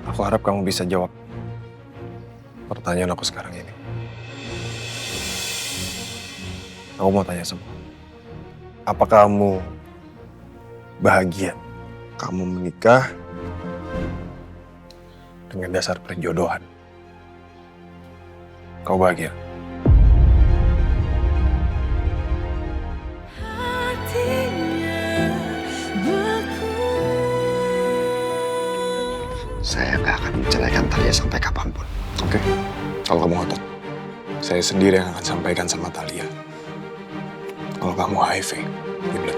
Aku harap kamu bisa jawab pertanyaan aku sekarang ini. Aku mau tanya sama kamu. Apa kamu bahagia kamu menikah dengan dasar perjodohan? Kau bahagia? Saya nggak akan menceraikan Talia sampai kapanpun. Oke, kalau kamu ngotot, saya sendiri yang akan sampaikan sama Talia. Kalau kamu HIV, Giblet.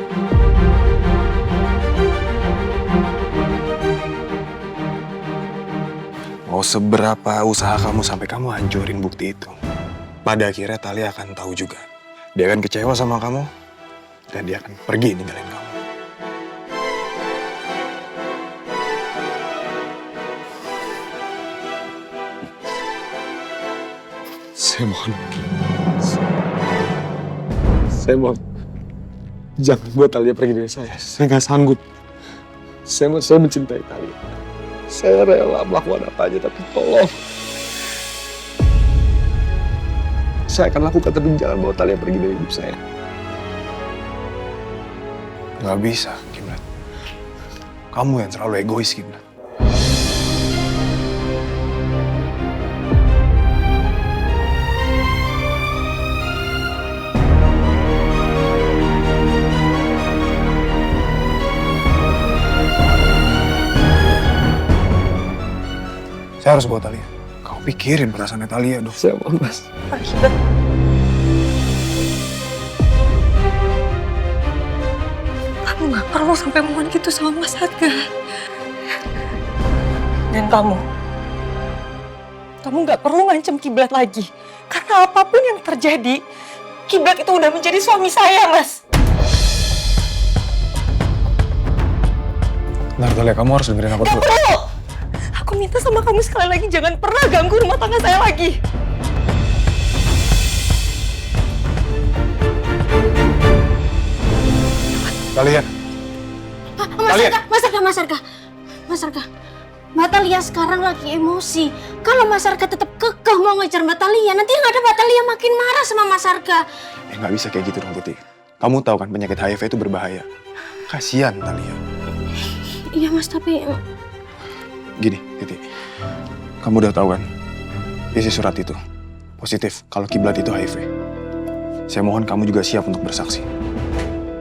Mau seberapa usaha kamu sampai kamu hancurin bukti itu, pada akhirnya Talia akan tahu juga. Dia akan kecewa sama kamu, dan dia akan pergi ninggalin kamu. Saya mohon, jangan buat Talia pergi dari saya. Saya nggak sanggup. Saya mencintai Talia. Saya rela melakukan apa aja, tapi tolong. Saya akan lakukan, tapi jangan bawa Talia pergi dari hidup saya. Gak bisa, Giblet. Kamu yang terlalu egois, Giblet. Saya harus bawa Talia. Kau pikirin perasaannya Talia, dong. Saya mohon, Mas. Kamu gak perlu sampai mohon gitu sama Mas Arga. Dan kamu gak perlu ngancam Kiblat lagi. Karena apapun yang terjadi, Kiblat itu udah menjadi suami saya, Mas. Bentar, Talia, kamu harus dengerin aku dulu. Gak perlu! Aku minta sama kamu sekali lagi, jangan pernah ganggu rumah tangga saya lagi. Talia. Mas Arga. Mbak Talia sekarang lagi emosi. Kalau Mas Arga tetap kekeh mau ngejar Mbak Talia, nanti yang ada Mbak Talia makin marah sama Mas Arga. Nggak bisa kayak gitu dong, Titi. Kamu tahu kan penyakit HIV itu berbahaya. Kasihan Talia. Iya Mas, tapi... Gini, Titi. Kamu udah tahu kan, isi surat itu positif kalau Kiblat itu HIV. Saya mohon kamu juga siap untuk bersaksi.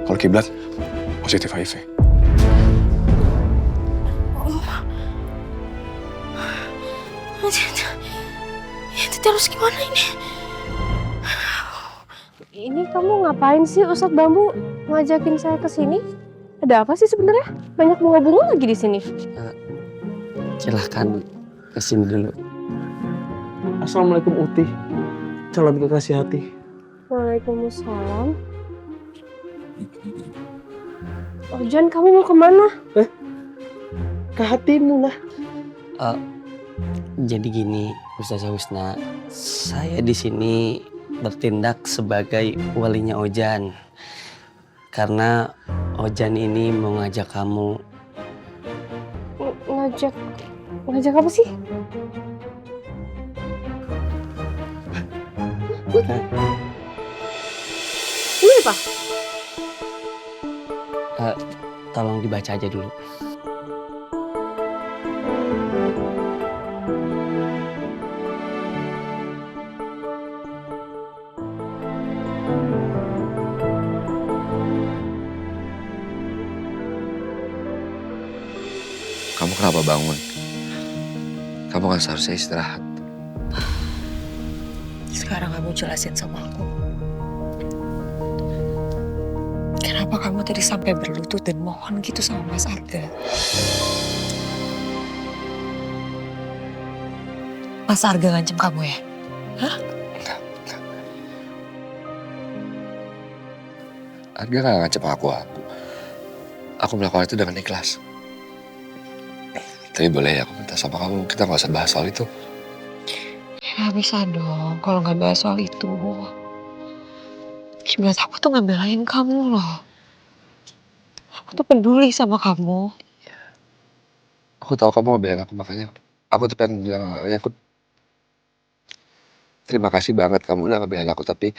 Kalau Kiblat positif HIV. Itu terus gimana ini? Ini kamu ngapain sih Ustadz Bambu ngajakin saya ke sini? Ada apa sih sebenarnya? Banyak bunga-bunga lagi di sini. Silahkan kesini dulu. Assalamualaikum Uti. Calon kekasih hati. Waalaikumsalam. Ojan, kamu mau kemana? Ke hatimu lah. Jadi gini, Ustazah Husna, saya di sini bertindak sebagai walinya Ojan. Karena Ojan ini mau ngajak kamu. Ngajak apa sih? Ini apa? Tolong dibaca aja dulu. Kamu kenapa bangun? Kamu kan seharusnya istirahat. Sekarang kamu jelasin sama aku. Kenapa kamu tadi sampai berlutut dan mohon gitu sama Mas Arga? Mas Arga ngancem kamu ya? Hah? Enggak. Arga gak ngancam aku. Aku melakukan itu dengan ikhlas. Tapi boleh ya aku minta sama kamu, kita gak usah bahas soal itu. Ya bisa dong, kalau nggak bahas soal itu. Kiblat aku tuh ngebelain kamu loh. Aku tuh peduli sama kamu. Aku tahu kamu mau bilang aku, makanya aku tuh pengen bilang aku terima kasih banget kamu udah ngebelain aku, tapi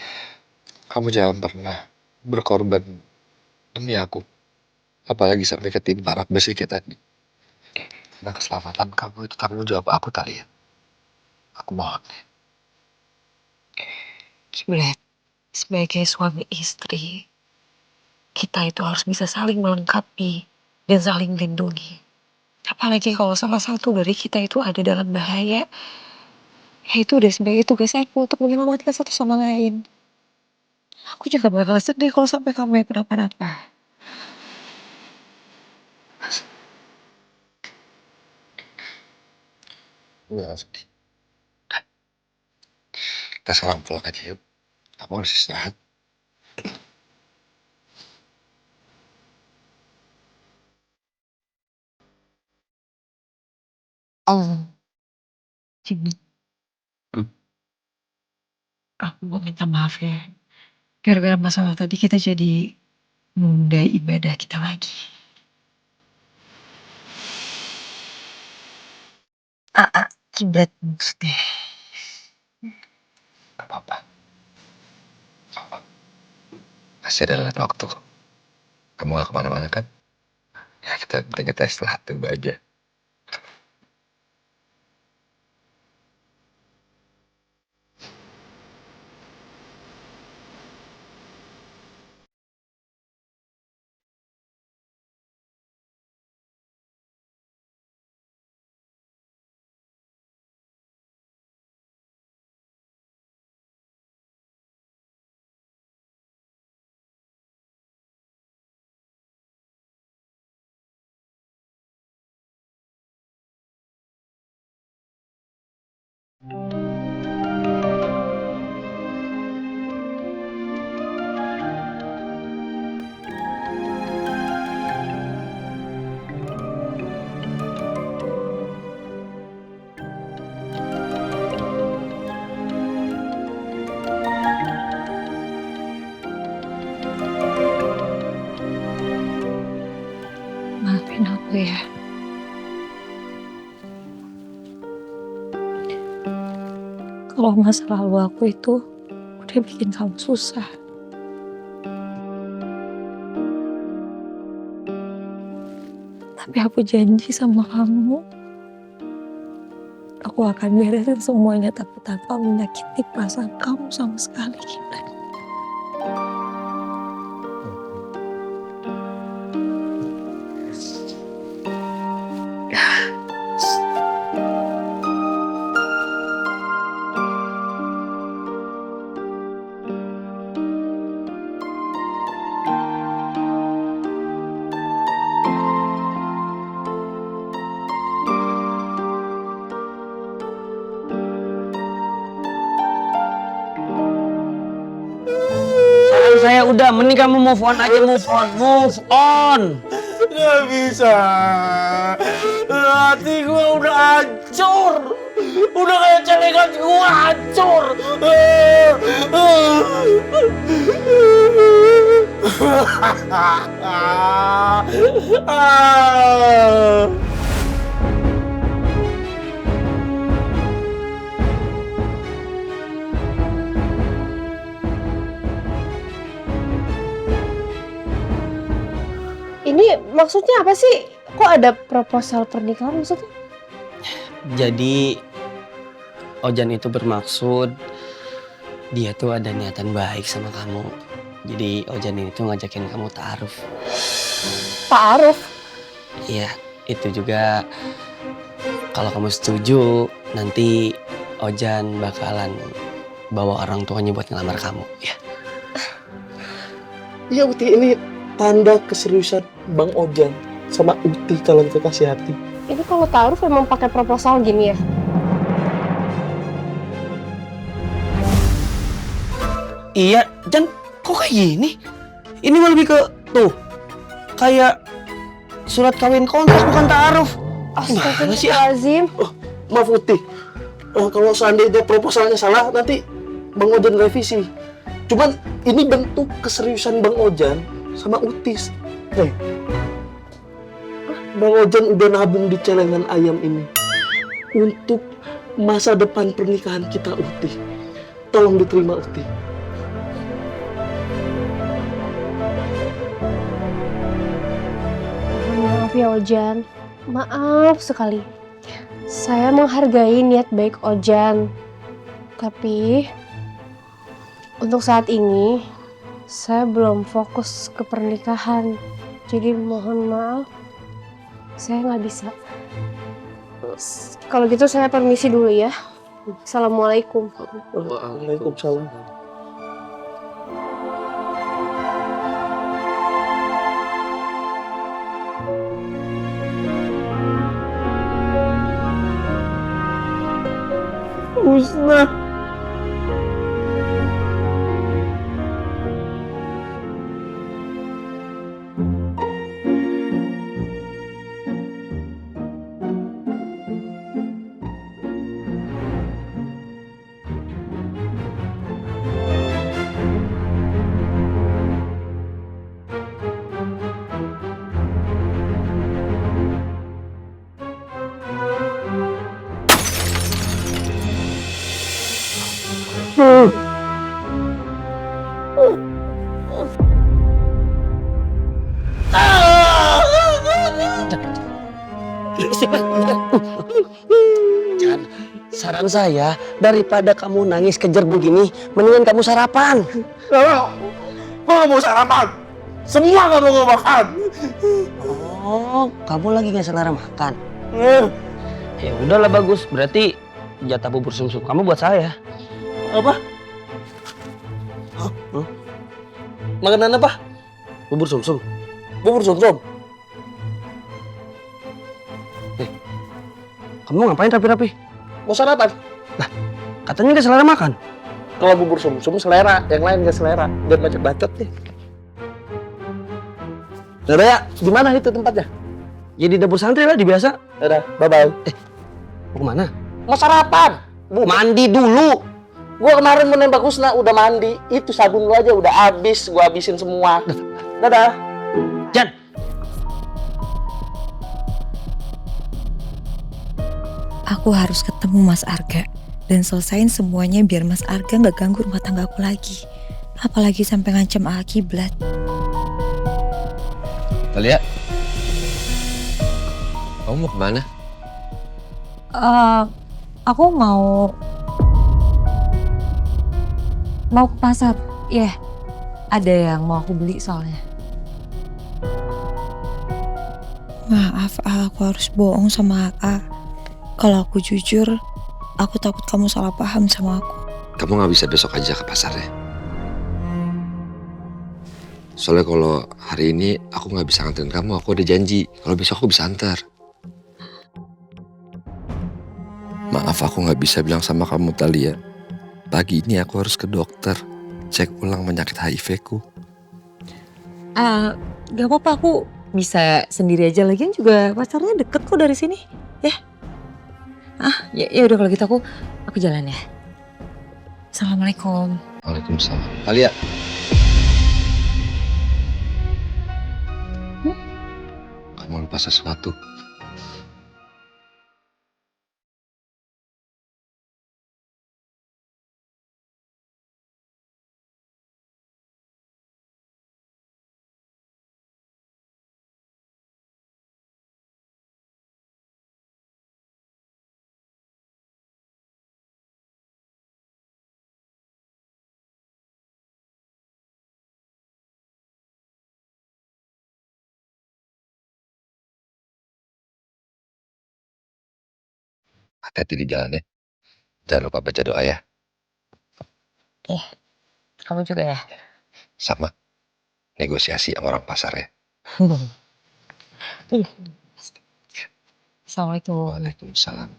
kamu jangan pernah berkorban demi aku. Apalagi sampai ketimpa rak besi kayak tadi. Nah, keselamatan kamu itu tanggung jawab aku, Talia. Aku mohon. Kiblat, sebagai suami istri, kita itu harus bisa saling melengkapi dan saling melindungi. Apalagi kalau salah satu dari kita itu ada dalam bahaya, ya itu udah sebagai tugas aku untuk menyelamatkan satu sama lain. Aku juga bakal sedih kalau sampai kamu yang kenapa-napa. Enggak sedih. Kita sekarang pulang aja yuk. Aku harus istirahat. Oh, Cibut, Hmm. aku mau minta maaf ya. Gara-gara masalah tadi kita jadi menunda ibadah kita lagi. Kiblat maksudnya. Gak apa-apa. Masih ada lain waktu. Kamu gak kemana-mana kan? Ya kita istirahat dulu aja. Maafin aku ya. Kalau masa lalu aku itu udah bikin kamu susah. Tapi aku janji sama kamu, aku akan beresin semuanya tapi tanpa menyakiti perasaan kamu sama sekali, Kiblat. Saya udah, mending kamu move on aja, move on. Gak bisa. Hati gue udah hancur. Udah kayak celengan gue hancur. Ini maksudnya apa sih? Kok ada proposal pernikahan maksudnya? Jadi Ojan itu bermaksud dia tuh ada niatan baik sama kamu. Jadi Ojan ini tuh ngajakin kamu ta'aruf. Ta'aruf? Iya, itu juga kalau kamu setuju nanti Ojan bakalan bawa orang tuanya buat ngelamar kamu, ya. Iya Uti, ini tanda keseriusan Bang Ojan sama Uti calon kekasih hati. Ini kalau ta'aruf emang pakai proposal gini ya? Iya, Jan, kok kayak gini? Ini mah lebih ke tuh kayak surat kawin kontrak bukan ta'aruf. Gimana sih? Astagfirullahaladzim. Maaf Uti, kalau seandainya proposalnya salah, nanti Bang Ojan revisi. Cuman ini bentuk keseriusan Bang Ojan sama Utis. Bang Ojan udah nabung di celengan ayam ini untuk masa depan pernikahan kita, Uti. Tolong diterima, Uti. Maaf ya Ojan, maaf sekali. Saya menghargai niat baik Ojan, tapi untuk saat ini saya belum fokus ke pernikahan. Jadi mohon maaf, saya nggak bisa. Kalau gitu saya permisi dulu ya. Assalamualaikum. Waalaikumsalam. Husna. Jan, saran saya, daripada kamu nangis kejer begini, mendingan kamu sarapan. Gue gak mau sarapan. Semua kamu gak makan. Oh, kamu lagi nggak selera makan? Ya udahlah, bagus. Berarti jatah bubur sumsum kamu buat saya. Apa? Makanan apa? Bubur sumsum. Bubur sumsum. Kamu ngapain rapi-rapi? Mau sarapan? Katanya nggak selera makan. Kalau bubur sumsum selera, yang lain gak selera. Dan bacot-bacot nih. Udah ya, di mana itu tempatnya? Ya di dapur santri lah, di biasa. Udah, bye-bye. Mau kemana? Mau sarapan? Mandi dulu. Gua kemarin mau nembak Husna, udah mandi. Itu sabun lu aja udah habis, gua habisin semua. Dadah. Jan. Aku harus ketemu Mas Arga dan selesain semuanya biar Mas Arga nggak ganggu rumah tangga aku lagi. Apalagi sampai ngancam Akiblat. Talia, kamu mau kemana? Aku mau ke pasar. Ya, ada yang mau aku beli soalnya. Maaf, aku harus bohong sama A. Kalau aku jujur, aku takut kamu salah paham sama aku. Kamu nggak bisa besok aja ke pasarnya. Soalnya kalau hari ini aku nggak bisa nganterin kamu, aku ada janji. Kalau besok aku bisa antar. Maaf aku nggak bisa bilang sama kamu Talia. Pagi ini aku harus ke dokter, cek ulang penyakit HIV-ku. Gak apa-apa, aku bisa sendiri aja. Lagian juga pacarnya deket kok dari sini. Ya. Ya udah kalau gitu aku jalan ya. Assalamualaikum. Waalaikumsalam. Talia. Kamu lupa sesuatu. Hati-hati di jalan ya. Jangan lupa baca doa ya. Kamu juga ya. Sama. Negosiasi sama orang pasar ya. Assalamualaikum. Waalaikumsalam.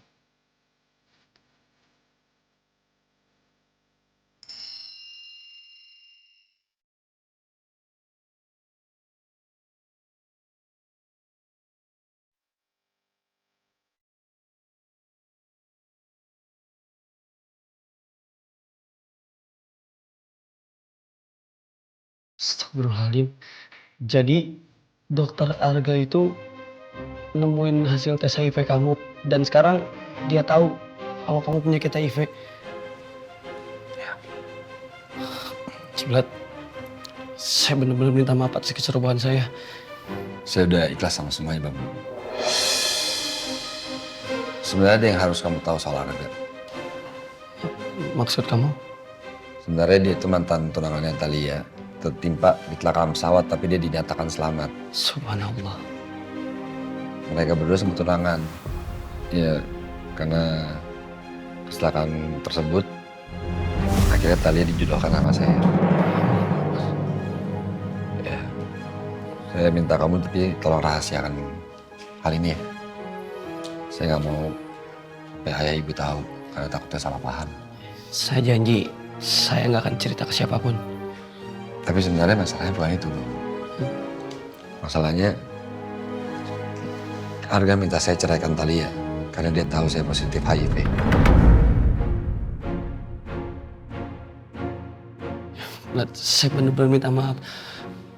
Astagfirullahaladzim. Jadi dokter Arga itu nemuin hasil tes HIV kamu dan sekarang dia tahu kalau kamu punya HIV. Ciblat, saya benar-benar minta maaf atas kecerobohan saya. Saya udah ikhlas sama semuanya, Bang. Sebenarnya ada yang harus kamu tahu soal Arga. Maksud kamu? Sebenarnya dia itu mantan tunangannya Thalia. Tertimpa di kecelakaan pesawat, tapi dia dinyatakan selamat. Subhanallah. Mereka berdua sempat tunangan. Ya, karena kecelakaan tersebut, akhirnya Thalia dijodohkan sama saya. Ya, saya minta kamu tapi tolong rahasiakan hal ini ya. Saya nggak mau ayah ibu tahu karena takutnya salah paham. Saya janji, saya nggak akan cerita ke siapapun. Tapi sebenarnya masalahnya bukan itu, Bang. Masalahnya Arga minta saya ceraikan Thalia karena dia tahu saya positif HIV. Saya benar-benar minta maaf.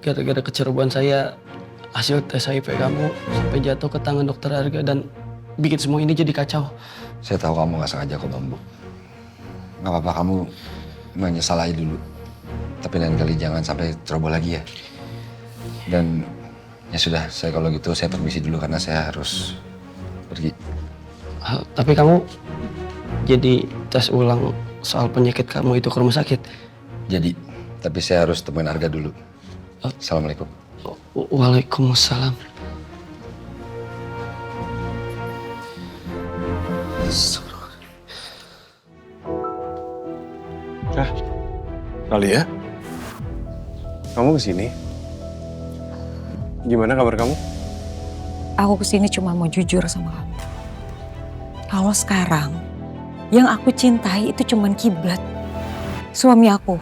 Gara-gara kecerobohan saya, hasil tes HIV kamu sampai jatuh ke tangan dokter Arga dan bikin semua ini jadi kacau. Saya tahu kamu nggak sengaja kok, Bambu. Nggak apa-apa, kamu menyesal aja dulu. Tapi lain kali jangan sampai ceroboh lagi ya. Dan ya sudah, saya kalau gitu saya permisi dulu karena saya harus pergi. Tapi kamu jadi tes ulang soal penyakit kamu itu ke rumah sakit? Jadi, tapi saya harus temuin Arga dulu. Assalamualaikum. Waalaikumsalam. Thalia, kamu kesini? Gimana kabar kamu? Aku kesini cuma mau jujur sama kamu. Kalau sekarang yang aku cintai itu cuma Kiblat, suami aku.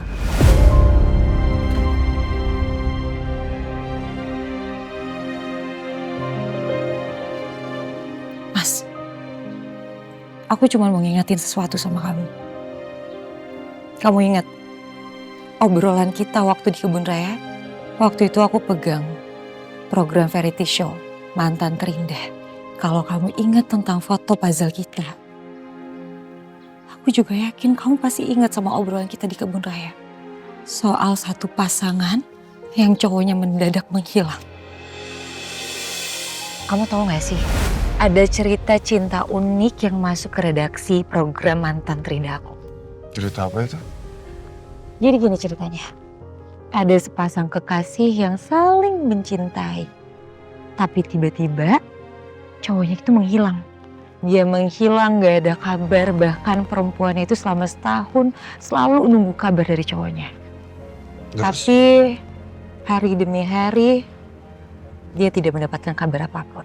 Mas, aku cuma mau ngingetin sesuatu sama kamu. Kamu ingat obrolan kita waktu di kebun raya? Waktu itu aku pegang program variety show Mantan Terindah. Kalau kamu ingat tentang foto puzzle kita. Aku juga yakin kamu pasti ingat sama obrolan kita di kebun raya. Soal satu pasangan yang cowoknya mendadak menghilang. Kamu tahu gak sih? Ada cerita cinta unik yang masuk ke redaksi program Mantan Terindah aku. Cerita apa itu? Jadi gini ceritanya. Ada sepasang kekasih yang saling mencintai. Tapi tiba-tiba cowoknya itu menghilang. Dia menghilang, gak ada kabar. Bahkan perempuannya itu selama setahun selalu nunggu kabar dari cowoknya. Terus? Tapi hari demi hari dia tidak mendapatkan kabar apapun.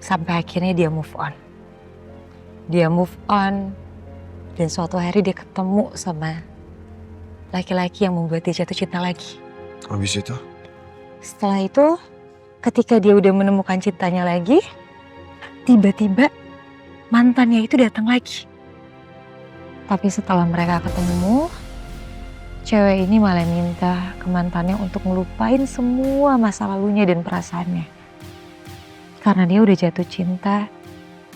Sampai akhirnya dia move on. Dia move on dan suatu hari dia ketemu sama laki-laki yang membuat dia jatuh cinta lagi. Habis itu? Setelah itu, ketika dia udah menemukan cintanya lagi, tiba-tiba mantannya itu datang lagi. Tapi setelah mereka ketemu, cewek ini malah minta ke mantannya untuk ngelupain semua masa lalunya dan perasaannya. Karena dia udah jatuh cinta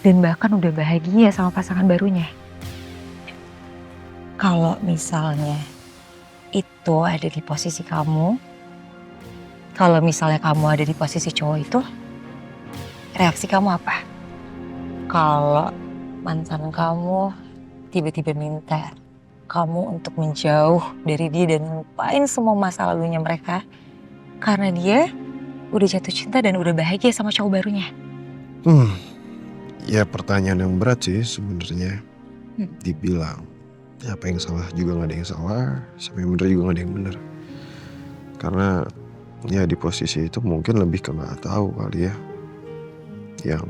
dan bahkan udah bahagia sama pasangan barunya. Kalau misalnya itu ada di posisi kamu, kalau misalnya kamu ada di posisi cowok itu, reaksi kamu apa? Kalau mantan kamu tiba-tiba minta kamu untuk menjauh dari dia dan lupain semua masa lalunya mereka karena dia udah jatuh cinta dan udah bahagia sama cowok barunya. Ya pertanyaan yang berat sih sebenarnya. Dibilang ya apa yang salah juga nggak ada yang salah, siapa yang benar juga nggak ada yang benar. Karena ya di posisi itu mungkin lebih ke nggak tahu kali ya. Yang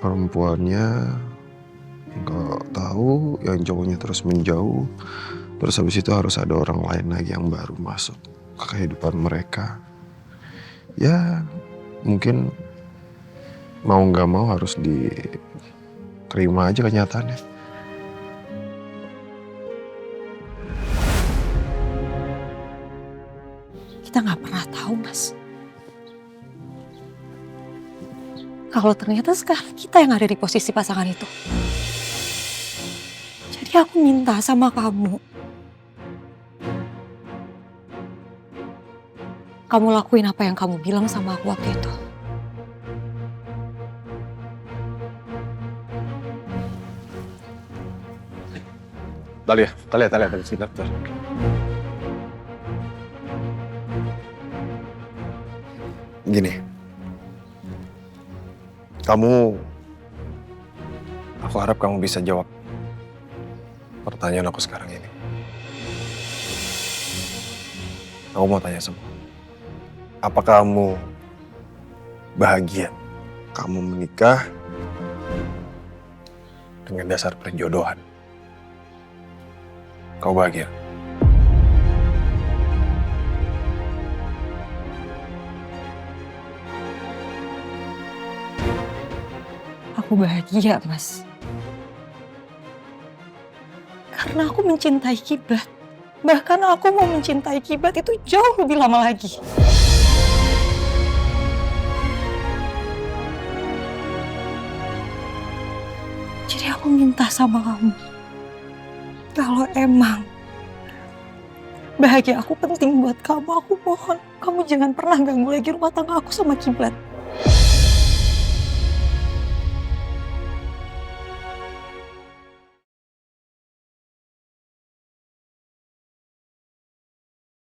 perempuannya nggak tahu, yang cowoknya terus menjauh, terus habis itu harus ada orang lain lagi yang baru masuk ke kehidupan mereka. Ya mungkin mau nggak mau harus diterima aja kenyataannya. Kita nggak pernah tahu, Mas. kalau ternyata sekarang kita yang ada di posisi pasangan itu. Jadi aku minta sama kamu, kamu lakuin apa yang kamu bilang sama aku waktu itu. Talia, sebentar. Gini, aku harap kamu bisa jawab pertanyaan aku sekarang ini. Aku mau tanya sama kamu. Apa kamu bahagia kamu menikah dengan dasar perjodohan? Kau bahagia? Aku bahagia, Mas. Karena aku mencintai Kiblat. Bahkan aku mau mencintai Kiblat itu jauh lebih lama lagi. Jadi aku minta sama kamu, kalau emang bahagia aku penting buat kamu, aku mohon kamu jangan pernah ganggu lagi rumah tangga aku sama Kiblat.